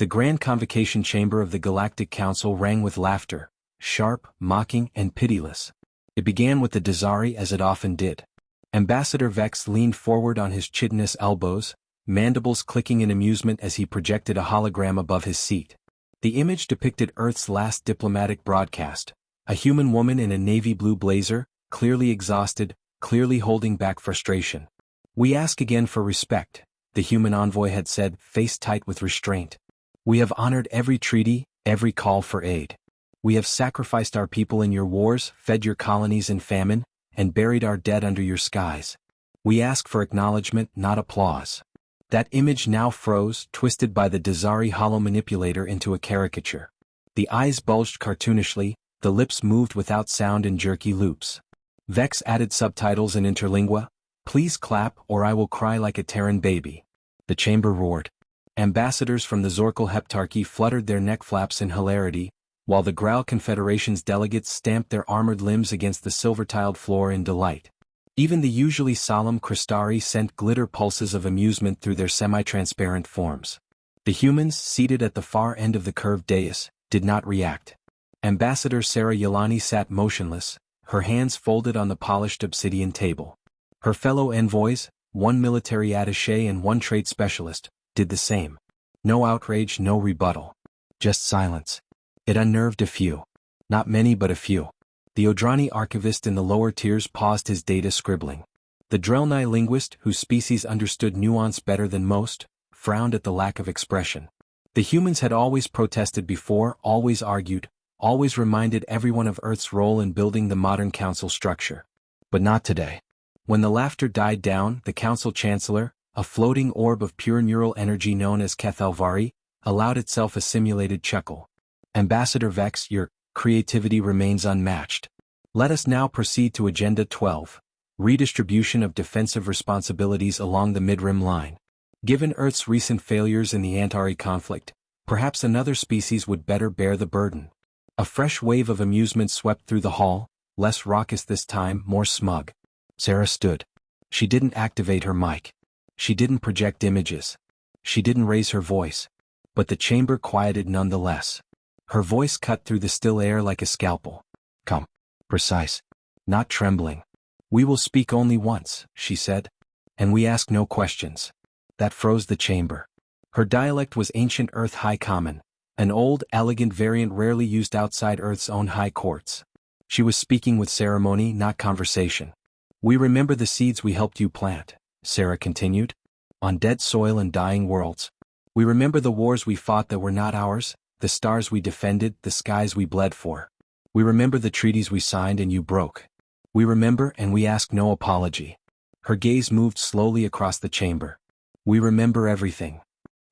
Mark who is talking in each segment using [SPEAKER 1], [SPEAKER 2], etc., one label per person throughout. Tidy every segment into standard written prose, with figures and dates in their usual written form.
[SPEAKER 1] The grand convocation chamber of the Galactic Council rang with laughter, sharp, mocking, and pitiless. It began with the Dazari as it often did. Ambassador Vex leaned forward on his chitinous elbows, mandibles clicking in amusement as he projected a hologram above his seat. The image depicted Earth's last diplomatic broadcast, a human woman in a navy blue blazer, clearly exhausted, clearly holding back frustration. "We ask again for respect," the human envoy had said, face tight with restraint. "We have honored every treaty, every call for aid. We have sacrificed our people in your wars, fed your colonies in famine, and buried our dead under your skies. We ask for acknowledgement, not applause." That image now froze, twisted by the Dazari holo manipulator into a caricature. The eyes bulged cartoonishly, the lips moved without sound in jerky loops. Vex added subtitles in interlingua, "Please clap or I will cry like a Terran baby." The chamber roared. Ambassadors from the Zorkal Heptarchy fluttered their neck flaps in hilarity, while the Graal Confederation's delegates stamped their armored limbs against the silver-tiled floor in delight. Even the usually solemn Crystari sent glitter pulses of amusement through their semi-transparent forms. The humans, seated at the far end of the curved dais, did not react. Ambassador Sarah Yelani sat motionless, her hands folded on the polished obsidian table. Her fellow envoys, one military attaché and one trade specialist, did the same. No outrage, no rebuttal. Just silence. It unnerved a few. Not many but a few. The Odrani archivist in the lower tiers paused his data scribbling. The Drelnai linguist, whose species understood nuance better than most, frowned at the lack of expression. The humans had always protested before, always argued, always reminded everyone of Earth's role in building the modern council structure. But not today. When the laughter died down, the council chancellor, a floating orb of pure neural energy known as Kethalvari, allowed itself a simulated chuckle. "Ambassador Vex, your creativity remains unmatched. Let us now proceed to Agenda 12, redistribution of defensive responsibilities along the mid-rim line. Given Earth's recent failures in the Antari conflict, perhaps another species would better bear the burden." A fresh wave of amusement swept through the hall, less raucous this time, more smug. Sarah stood. She didn't activate her mic. She didn't project images. She didn't raise her voice. But the chamber quieted nonetheless. Her voice cut through the still air like a scalpel. "Come. Precise. Not trembling. We will speak only once," she said. "And we ask no questions." That froze the chamber. Her dialect was ancient Earth High Common, an old, elegant variant rarely used outside Earth's own high courts. She was speaking with ceremony, not conversation. "We remember the seeds we helped you plant," Sarah continued. "On dead soil and dying worlds. We remember the wars we fought that were not ours, the stars we defended, the skies we bled for. We remember the treaties we signed and you broke. We remember and we ask no apology." Her gaze moved slowly across the chamber. "We remember everything."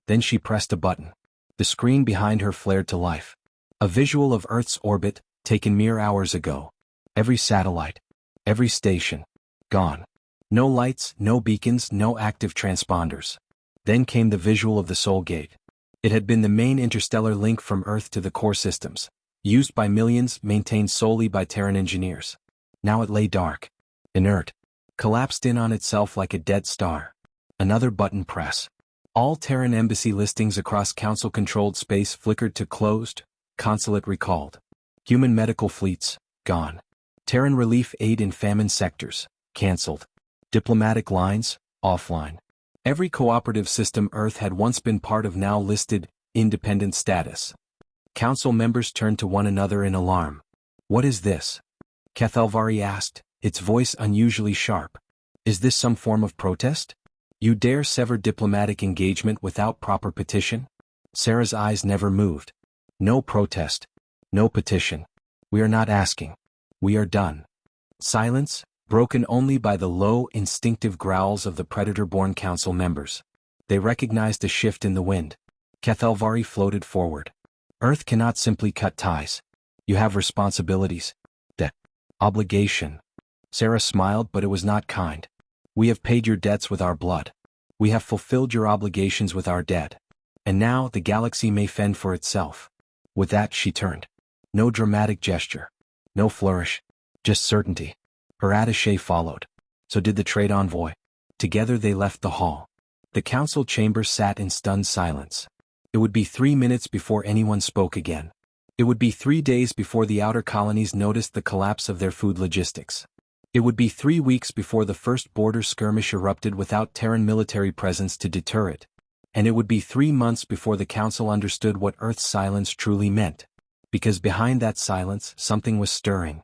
[SPEAKER 1] Then she pressed a button. The screen behind her flared to life. A visual of Earth's orbit, taken mere hours ago. Every satellite. Every station. Gone. No lights, no beacons, no active transponders. Then came the visual of the Soul Gate. It had been the main interstellar link from Earth to the core systems, used by millions, maintained solely by Terran engineers. Now it lay dark, inert, collapsed in on itself like a dead star. Another button press. All Terran embassy listings across council-controlled space flickered to closed, consulate recalled. Human medical fleets, gone. Terran relief aid in famine sectors, cancelled. Diplomatic lines, offline. Every cooperative system Earth had once been part of now listed, independent status. Council members turned to one another in alarm. "What is this?" Kethalvari asked, its voice unusually sharp. "Is this some form of protest? You dare sever diplomatic engagement without proper petition?" Sarah's eyes never moved. "No protest. No petition. We are not asking. We are done." Silence, broken only by the low, instinctive growls of the predator-born council members. They recognized a shift in the wind. Kethalvari floated forward. "Earth cannot simply cut ties. You have responsibilities. Debt. Obligation." Sarah smiled, but it was not kind. "We have paid your debts with our blood. We have fulfilled your obligations with our dead. And now the galaxy may fend for itself." With that she turned. No dramatic gesture. No flourish. Just certainty. Her attaché followed. So did the trade envoy. Together they left the hall. The council chamber sat in stunned silence. It would be 3 minutes before anyone spoke again. It would be 3 days before the outer colonies noticed the collapse of their food logistics. It would be 3 weeks before the first border skirmish erupted without Terran military presence to deter it. And it would be 3 months before the Council understood what Earth's silence truly meant. Because behind that silence, something was stirring.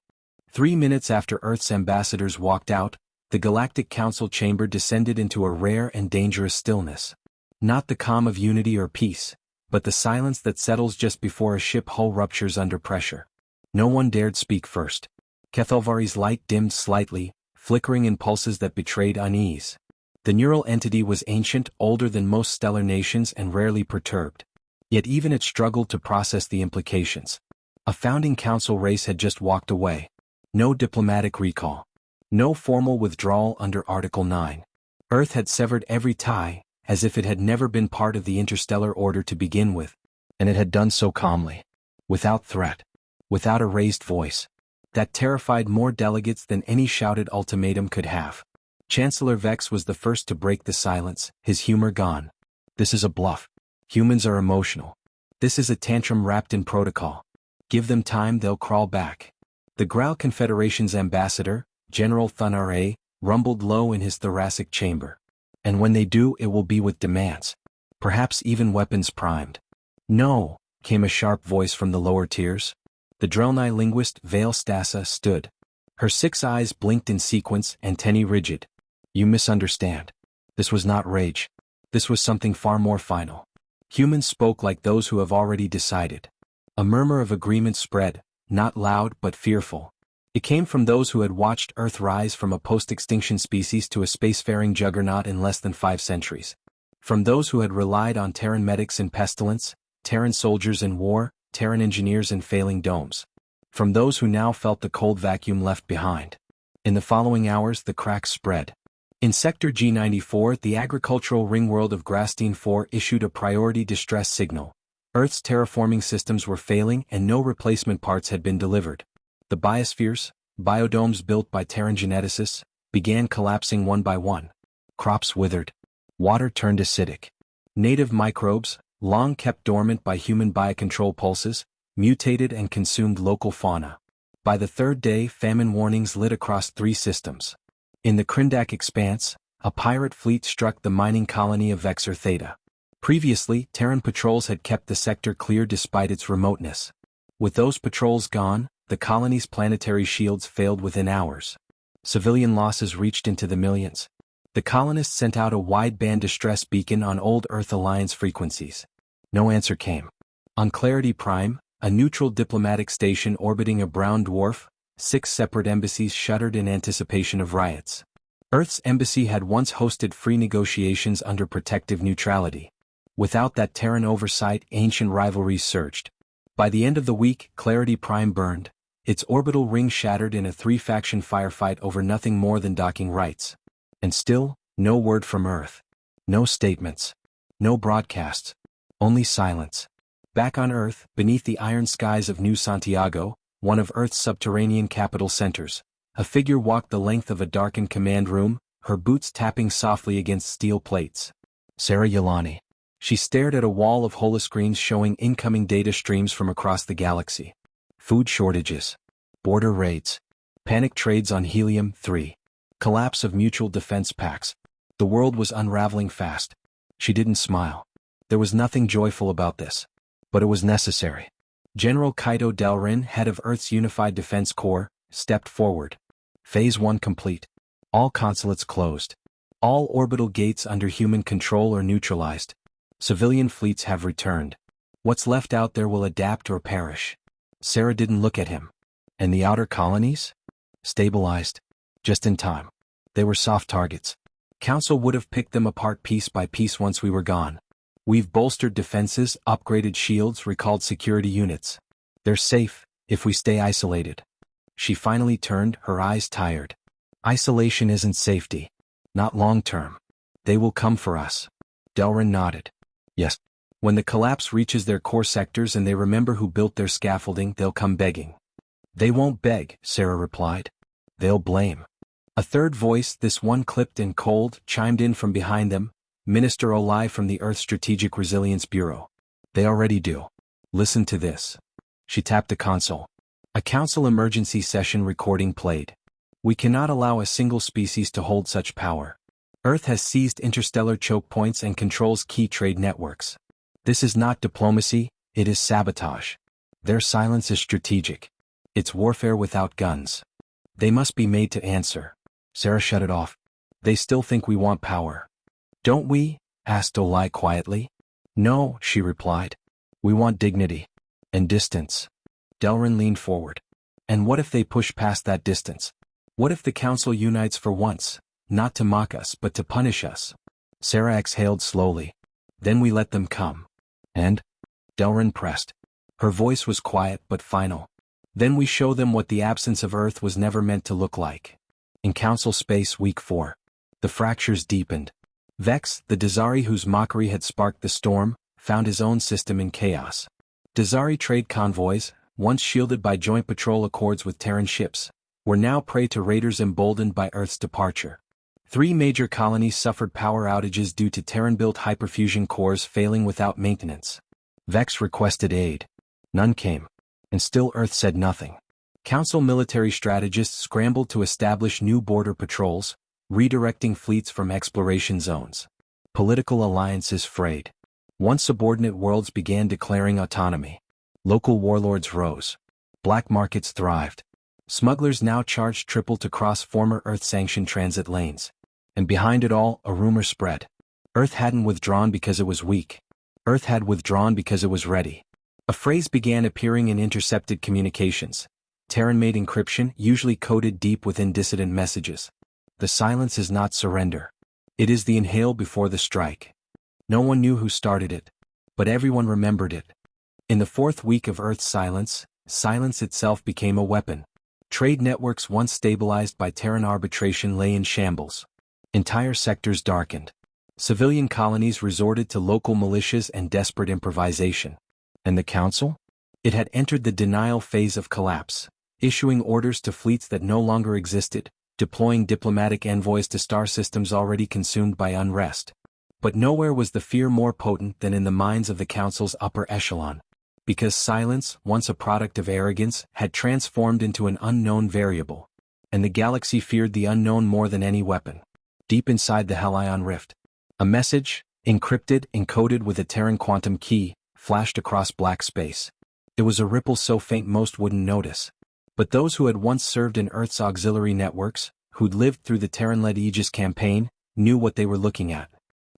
[SPEAKER 1] 3 minutes after Earth's ambassadors walked out, the Galactic Council chamber descended into a rare and dangerous stillness. Not the calm of unity or peace, but the silence that settles just before a ship hull ruptures under pressure. No one dared speak first. Kethalvari's light dimmed slightly, flickering in pulses that betrayed unease. The neural entity was ancient, older than most stellar nations and rarely perturbed. Yet even it struggled to process the implications. A founding council race had just walked away. No diplomatic recall. No formal withdrawal under Article 9. Earth had severed every tie, as if it had never been part of the interstellar order to begin with, and it had done so calmly. Without threat. Without a raised voice. That terrified more delegates than any shouted ultimatum could have. Chancellor Vex was the first to break the silence, his humor gone. This is a bluff. Humans are emotional. This is a tantrum wrapped in protocol. Give them time, they'll crawl back. The Graal Confederation's ambassador, General Thunare, rumbled low in his thoracic chamber. And when they do, it will be with demands. Perhaps even weapons primed. No, came a sharp voice from the lower tiers. The Drelni linguist Vale Stassa stood. Her 6 eyes blinked in sequence, antennae rigid. You misunderstand. This was not rage. This was something far more final. Humans spoke like those who have already decided. A murmur of agreement spread, not loud but fearful. It came from those who had watched Earth rise from a post-extinction species to a spacefaring juggernaut in less than 5 centuries. From those who had relied on Terran medics in pestilence, Terran soldiers in war, Terran engineers in failing domes. From those who now felt the cold vacuum left behind. In the following hours, the cracks spread. In Sector G94, the agricultural ringworld of Grastine 4 issued a priority distress signal. Earth's terraforming systems were failing and no replacement parts had been delivered. The biospheres, biodomes built by Terran geneticists, began collapsing one by one. Crops withered. Water turned acidic. Native microbes, long kept dormant by human biocontrol pulses, mutated and consumed local fauna. By the 3rd day, famine warnings lit across 3 systems. In the Krindak expanse, a pirate fleet struck the mining colony of Vexor Theta. Previously, Terran patrols had kept the sector clear despite its remoteness. With those patrols gone, the colony's planetary shields failed within hours. Civilian losses reached into the millions. The colonists sent out a wideband distress beacon on old Earth Alliance frequencies. No answer came. On Clarity Prime, a neutral diplomatic station orbiting a brown dwarf, 6 separate embassies shuddered in anticipation of riots. Earth's embassy had once hosted free negotiations under protective neutrality. Without that Terran oversight, ancient rivalries surged. By the end of the week, Clarity Prime burned, its orbital ring shattered in a 3-faction firefight over nothing more than docking rights. And still, no word from Earth. No statements. No broadcasts. Only silence. Back on Earth, beneath the iron skies of New Santiago, one of Earth's subterranean capital centers, a figure walked the length of a darkened command room, her boots tapping softly against steel plates. Sarah Yelani. She stared at a wall of holoscreens showing incoming data streams from across the galaxy. Food shortages. Border raids. Panic trades on helium-3. Collapse of mutual defense pacts. The world was unraveling fast. She didn't smile. There was nothing joyful about this. But it was necessary. General Kaito Delrin, head of Earth's Unified Defense Corps, stepped forward. Phase 1 complete. All consulates closed. All orbital gates under human control are neutralized. Civilian fleets have returned. What's left out there will adapt or perish. Sarah didn't look at him. And the outer colonies? Stabilized. Just in time. They were soft targets. Council would have picked them apart piece by piece once we were gone. We've bolstered defenses, upgraded shields, recalled security units. They're safe, if we stay isolated. She finally turned, her eyes tired. Isolation isn't safety. Not long-term. They will come for us. Delrin nodded. Yes. When the collapse reaches their core sectors and they remember who built their scaffolding, they'll come begging. They won't beg, Sarah replied. They'll blame. A third voice, this one clipped and cold, chimed in from behind them, Minister Olai from the Earth Strategic Resilience Bureau. They already do. Listen to this. She tapped the console. A council emergency session recording played. We cannot allow a single species to hold such power. Earth has seized interstellar choke points and controls key trade networks. This is not diplomacy, it is sabotage. Their silence is strategic. It's warfare without guns. They must be made to answer. Sarah shut it off. They still think we want power. Don't we? Asked Olai quietly. No, she replied. We want dignity. And distance. Delrin leaned forward. And what if they push past that distance? What if the council unites for once, not to mock us but to punish us? Sarah exhaled slowly. Then we let them come. And? Delrin pressed. Her voice was quiet but final. Then we show them what the absence of Earth was never meant to look like. In Council Space Week 4. The fractures deepened. Vex, the Dazari whose mockery had sparked the storm, found his own system in chaos. Dazari trade convoys, once shielded by joint patrol accords with Terran ships, were now prey to raiders emboldened by Earth's departure. 3 major colonies suffered power outages due to Terran-built hyperfusion cores failing without maintenance. Vex requested aid. None came. And still Earth said nothing. Council military strategists scrambled to establish new border patrols, redirecting fleets from exploration zones. Political alliances frayed. Once subordinate worlds began declaring autonomy. Local warlords rose. Black markets thrived. Smugglers now charged triple to cross former Earth-sanctioned transit lanes. And behind it all, a rumor spread. Earth hadn't withdrawn because it was weak. Earth had withdrawn because it was ready. A phrase began appearing in intercepted communications. Terran-made encryption, usually coded deep within dissident messages. The silence is not surrender. It is the inhale before the strike. No one knew who started it. But everyone remembered it. In the 4th week of Earth's silence, silence itself became a weapon. Trade networks once stabilized by Terran arbitration lay in shambles. Entire sectors darkened. Civilian colonies resorted to local militias and desperate improvisation. And the Council? It had entered the denial phase of collapse, issuing orders to fleets that no longer existed, deploying diplomatic envoys to star systems already consumed by unrest. But nowhere was the fear more potent than in the minds of the Council's upper echelon. Because silence, once a product of arrogance, had transformed into an unknown variable. And the galaxy feared the unknown more than any weapon. Deep inside the Helion Rift, a message, encrypted, encoded with a Terran quantum key, flashed across black space. It was a ripple so faint most wouldn't notice. But those who had once served in Earth's auxiliary networks, who'd lived through the Terran-led Aegis campaign, knew what they were looking at.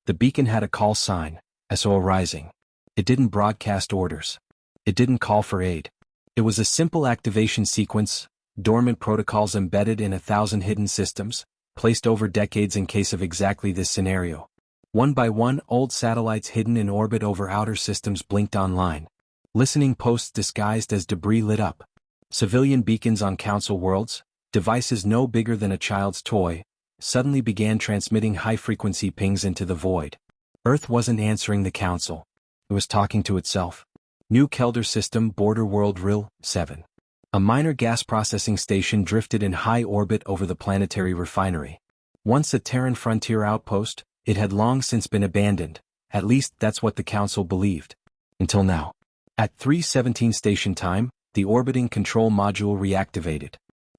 [SPEAKER 1] The beacon had a call sign, SO Rising. It didn't broadcast orders. It didn't call for aid. It was a simple activation sequence, dormant protocols embedded in 1,000 hidden systems, placed over decades in case of exactly this scenario. One by one, old satellites hidden in orbit over outer systems blinked online. Listening posts disguised as debris lit up. Civilian beacons on Council worlds, devices no bigger than a child's toy, suddenly began transmitting high-frequency pings into the void. Earth wasn't answering the Council. It was talking to itself. New Kelder System Border World RIL 7. A minor gas processing station drifted in high orbit over the planetary refinery. Once a Terran frontier outpost, it had long since been abandoned. At least that's what the Council believed. Until now. At 3:17 station time, the orbiting control module reactivated.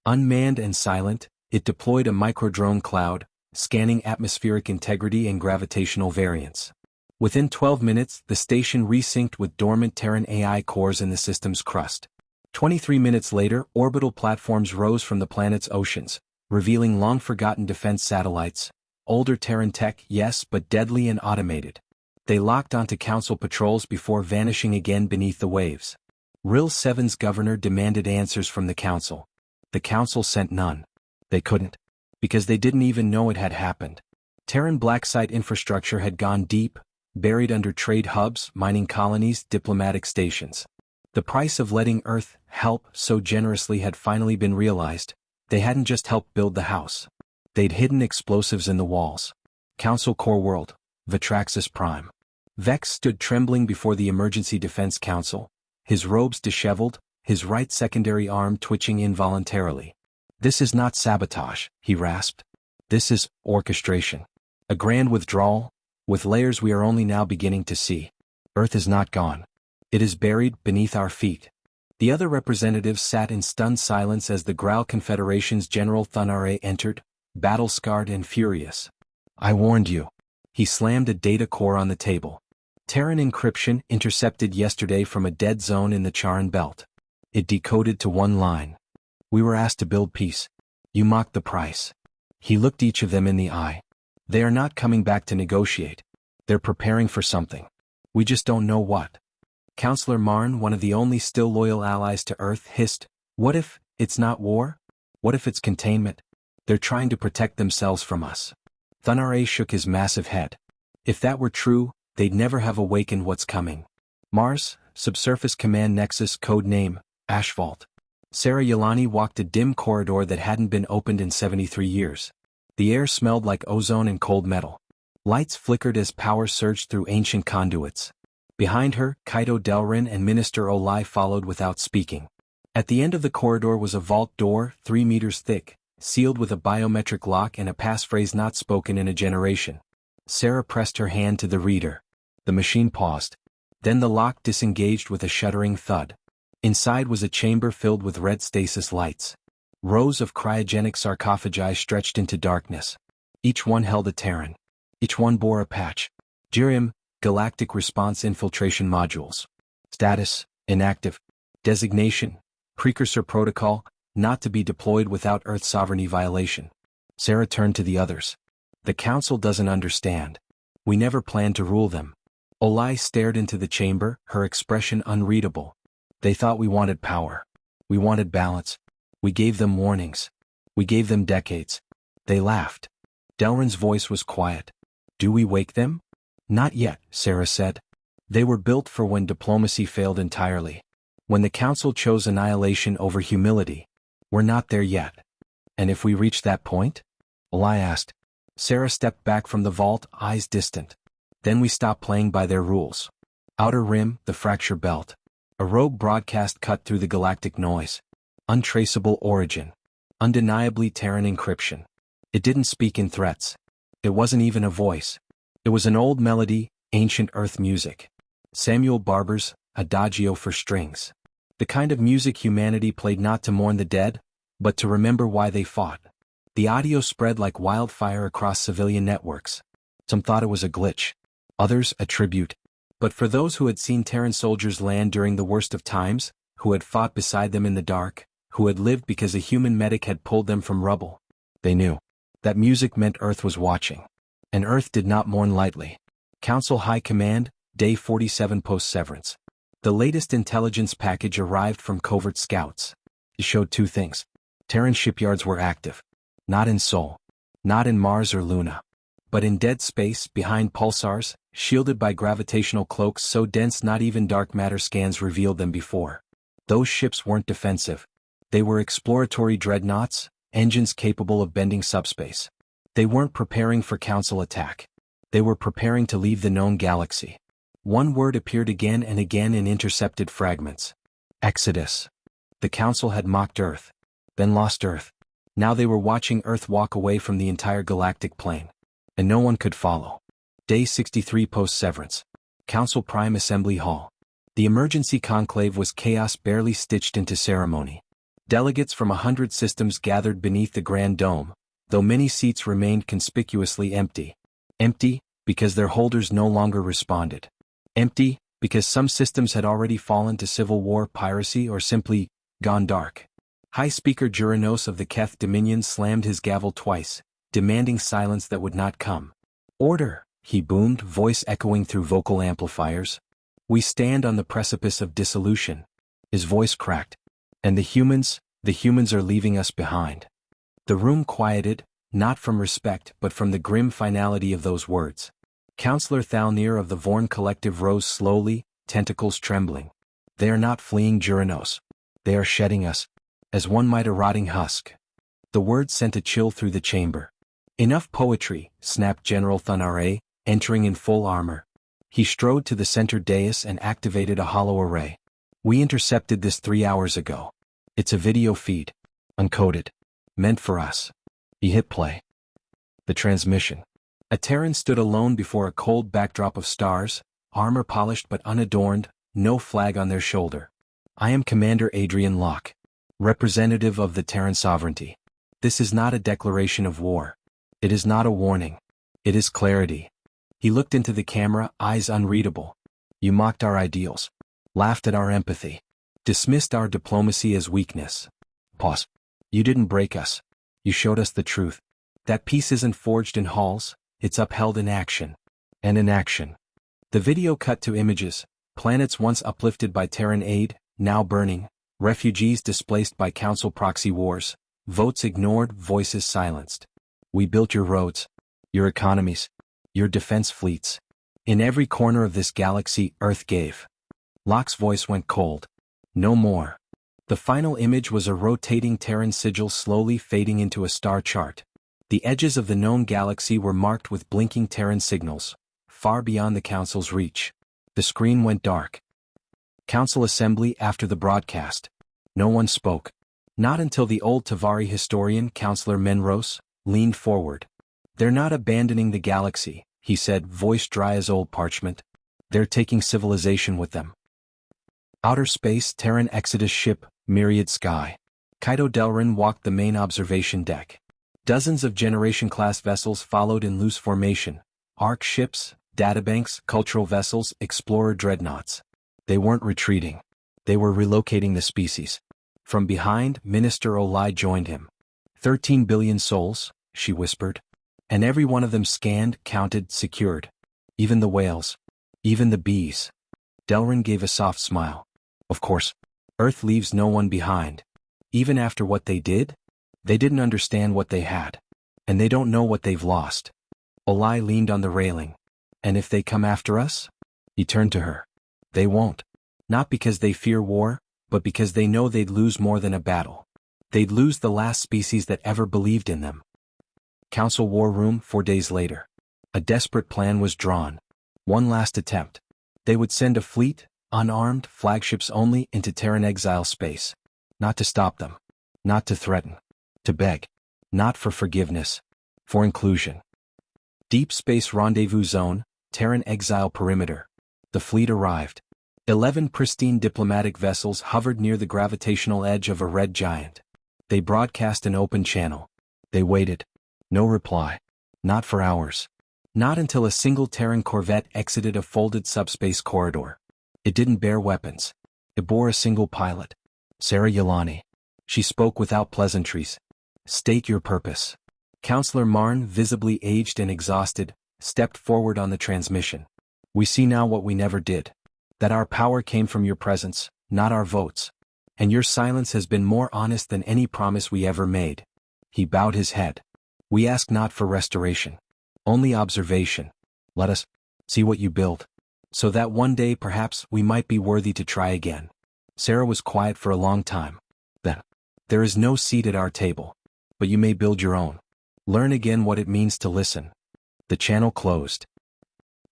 [SPEAKER 1] Unmanned and silent, it deployed a microdrone cloud, scanning atmospheric integrity and gravitational variance. Within 12 minutes, the station resynced with dormant Terran AI cores in the system's crust. 23 minutes later, orbital platforms rose from the planet's oceans, revealing long-forgotten defense satellites. Older Terran tech, yes, but deadly and automated. They locked onto Council patrols before vanishing again beneath the waves. RIL 7's governor demanded answers from the Council. The Council sent none. They couldn't. Because they didn't even know it had happened. Terran black site infrastructure had gone deep, buried under trade hubs, mining colonies, diplomatic stations. The price of letting Earth help so generously had finally been realized. They hadn't just helped build the house. They'd hidden explosives in the walls. Council Core World, Vitraxis Prime. Vex stood trembling before the Emergency Defense Council, his robes disheveled, his right secondary arm twitching involuntarily. This is not sabotage, he rasped. This is orchestration. A grand withdrawal, with layers we are only now beginning to see. Earth is not gone. It is buried beneath our feet. The other representatives sat in stunned silence as the Graal Confederation's General Thunare entered, battle-scarred and furious. I warned you. He slammed a data core on the table. Terran encryption intercepted yesterday from a dead zone in the Charon belt. It decoded to one line. We were asked to build peace. You mocked the price. He looked each of them in the eye. They are not coming back to negotiate. They're preparing for something. We just don't know what. Counselor Marn, one of the only still loyal allies to Earth, hissed, What if it's not war? What if it's containment? They're trying to protect themselves from us. Thunare shook his massive head. If that were true, they'd never have awakened what's coming. Mars, Subsurface Command Nexus, code name, Asphalt. Sarah Yelani walked a dim corridor that hadn't been opened in 73 years. The air smelled like ozone and cold metal. Lights flickered as power surged through ancient conduits. Behind her, Kaito Delrin and Minister Olai followed without speaking. At the end of the corridor was a vault door, 3 meters thick, sealed with a biometric lock and a passphrase not spoken in a generation. Sarah pressed her hand to the reader. The machine paused. Then the lock disengaged with a shuddering thud. Inside was a chamber filled with red stasis lights. Rows of cryogenic sarcophagi stretched into darkness. Each one held a Terran. Each one bore a patch. GIRIM, Galactic Response Infiltration Modules. Status, inactive. Designation, Precursor Protocol, not to be deployed without Earth sovereignty violation. Sarah turned to the others. The Council doesn't understand. We never planned to rule them. Olai stared into the chamber, her expression unreadable. They thought we wanted power. We wanted balance. We gave them warnings. We gave them decades. They laughed. Delrin's voice was quiet. Do we wake them? Not yet, Sarah said. They were built for when diplomacy failed entirely. When the Council chose annihilation over humility. We're not there yet. And if we reach that point? Olai asked. Sarah stepped back from the vault, eyes distant. Then we stop playing by their rules. Outer Rim, the fracture belt. A rogue broadcast cut through the galactic noise. Untraceable origin. Undeniably Terran encryption. It didn't speak in threats. It wasn't even a voice. It was an old melody, ancient Earth music. Samuel Barber's Adagio for strings. The kind of music humanity played not to mourn the dead, but to remember why they fought. The audio spread like wildfire across civilian networks. Some thought it was a glitch. Others a tribute. But for those who had seen Terran soldiers land during the worst of times, who had fought beside them in the dark, who had lived because a human medic had pulled them from rubble, they knew. That music meant Earth was watching. And Earth did not mourn lightly. Council High Command, Day 47 post-severance. The latest intelligence package arrived from covert scouts. It showed two things. Terran shipyards were active. Not in Sol. Not in Mars or Luna. But in dead space, behind pulsars, shielded by gravitational cloaks so dense not even dark matter scans revealed them before. Those ships weren't defensive. They were exploratory dreadnoughts, engines capable of bending subspace. They weren't preparing for Council attack. They were preparing to leave the known galaxy. One word appeared again and again in intercepted fragments. Exodus. The Council had mocked Earth. Then lost Earth. Now they were watching Earth walk away from the entire galactic plane. And no one could follow. Day 63 post-severance. Council Prime Assembly Hall. The emergency conclave was chaos barely stitched into ceremony. Delegates from 100 systems gathered beneath the Grand Dome, though many seats remained conspicuously empty. Empty, because their holders no longer responded. Empty, because some systems had already fallen to civil war, piracy, or simply gone dark. High Speaker Juranos of the Keth Dominion slammed his gavel twice, demanding silence that would not come. Order, he boomed, voice echoing through vocal amplifiers. We stand on the precipice of dissolution. His voice cracked. And the humans are leaving us behind. The room quieted, not from respect but from the grim finality of those words. Counselor Thalnir of the Vorn Collective rose slowly, tentacles trembling. They are not fleeing Juranos. They are shedding us, as one might a rotting husk. The words sent a chill through the chamber. Enough poetry, snapped General Thunare, entering in full armor. He strode to the center dais and activated a hollow array. We intercepted this 3 hours ago. It's a video feed. Uncoded. Meant for us. He hit play. The transmission. A Terran stood alone before a cold backdrop of stars, armor polished but unadorned, no flag on their shoulder. I am Commander Adrian Locke, representative of the Terran sovereignty. This is not a declaration of war. It is not a warning. It is clarity. He looked into the camera, eyes unreadable. You mocked our ideals, laughed at our empathy, dismissed our diplomacy as weakness. Pause. You didn't break us. You showed us the truth. That peace isn't forged in halls, it's upheld in action. And in action. The video cut to images, planets once uplifted by Terran aid, now burning, refugees displaced by Council proxy wars, votes ignored, voices silenced. We built your roads, your economies, your defense fleets. In every corner of this galaxy, Earth gave. Locke's voice went cold. No more. The final image was a rotating Terran sigil slowly fading into a star chart. The edges of the known galaxy were marked with blinking Terran signals, far beyond the Council's reach. The screen went dark. Council assembly after the broadcast. No one spoke. Not until the old Tavari historian, Councillor Menros, leaned forward. They're not abandoning the galaxy, he said, voice dry as old parchment. They're taking civilization with them. Outer space, Terran Exodus ship, Myriad Sky. Kaito Delrin walked the main observation deck. Dozens of Generation-class vessels followed in loose formation. Ark ships, databanks, cultural vessels, explorer dreadnoughts. They weren't retreating. They were relocating the species. From behind, Minister Olai joined him. 13 billion souls, she whispered. And every one of them scanned, counted, secured. Even the whales. Even the bees. Delrin gave a soft smile. Of course. Earth leaves no one behind. Even after what they did? They didn't understand what they had. And they don't know what they've lost. Olai leaned on the railing. And if they come after us? He turned to her. They won't. Not because they fear war, but because they know they'd lose more than a battle. They'd lose the last species that ever believed in them. Council War Room 4 days later. A desperate plan was drawn. One last attempt. They would send a fleet, unarmed, flagships only, into Terran exile space. Not to stop them. Not to threaten. To beg. Not for forgiveness. For inclusion. Deep Space Rendezvous Zone, Terran Exile Perimeter. The fleet arrived. 11 pristine diplomatic vessels hovered near the gravitational edge of a red giant. They broadcast an open channel. They waited. No reply. Not for hours. Not until a single Terran corvette exited a folded subspace corridor. It didn't bear weapons. It bore a single pilot. Sarah Yelani. She spoke without pleasantries. State your purpose. Councillor Marn, visibly aged and exhausted, stepped forward on the transmission. We see now what we never did. That our power came from your presence, not our votes. And your silence has been more honest than any promise we ever made. He bowed his head. We ask not for restoration. Only observation. Let us see what you build. So that one day perhaps we might be worthy to try again. Sarah was quiet for a long time. Then, there is no seat at our table. But you may build your own. Learn again what it means to listen. The channel closed.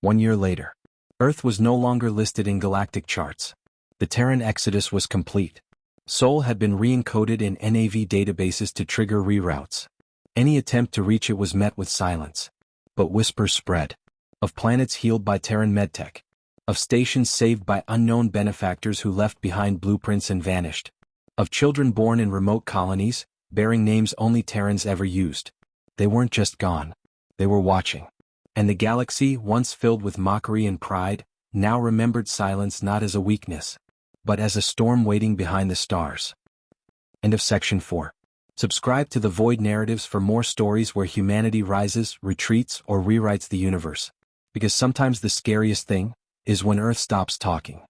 [SPEAKER 1] 1 year later. Earth was no longer listed in galactic charts. The Terran exodus was complete. Sol had been re-encoded in NAV databases to trigger reroutes. Any attempt to reach it was met with silence. But whispers spread. Of planets healed by Terran medtech. Of stations saved by unknown benefactors who left behind blueprints and vanished. Of children born in remote colonies, bearing names only Terrans ever used. They weren't just gone. They were watching. And the galaxy, once filled with mockery and pride, now remembered silence not as a weakness, but as a storm waiting behind the stars. End of section 4. Subscribe to the Void Narratives for more stories where humanity rises, retreats, or rewrites the universe. Because sometimes the scariest thing is when Earth stops talking.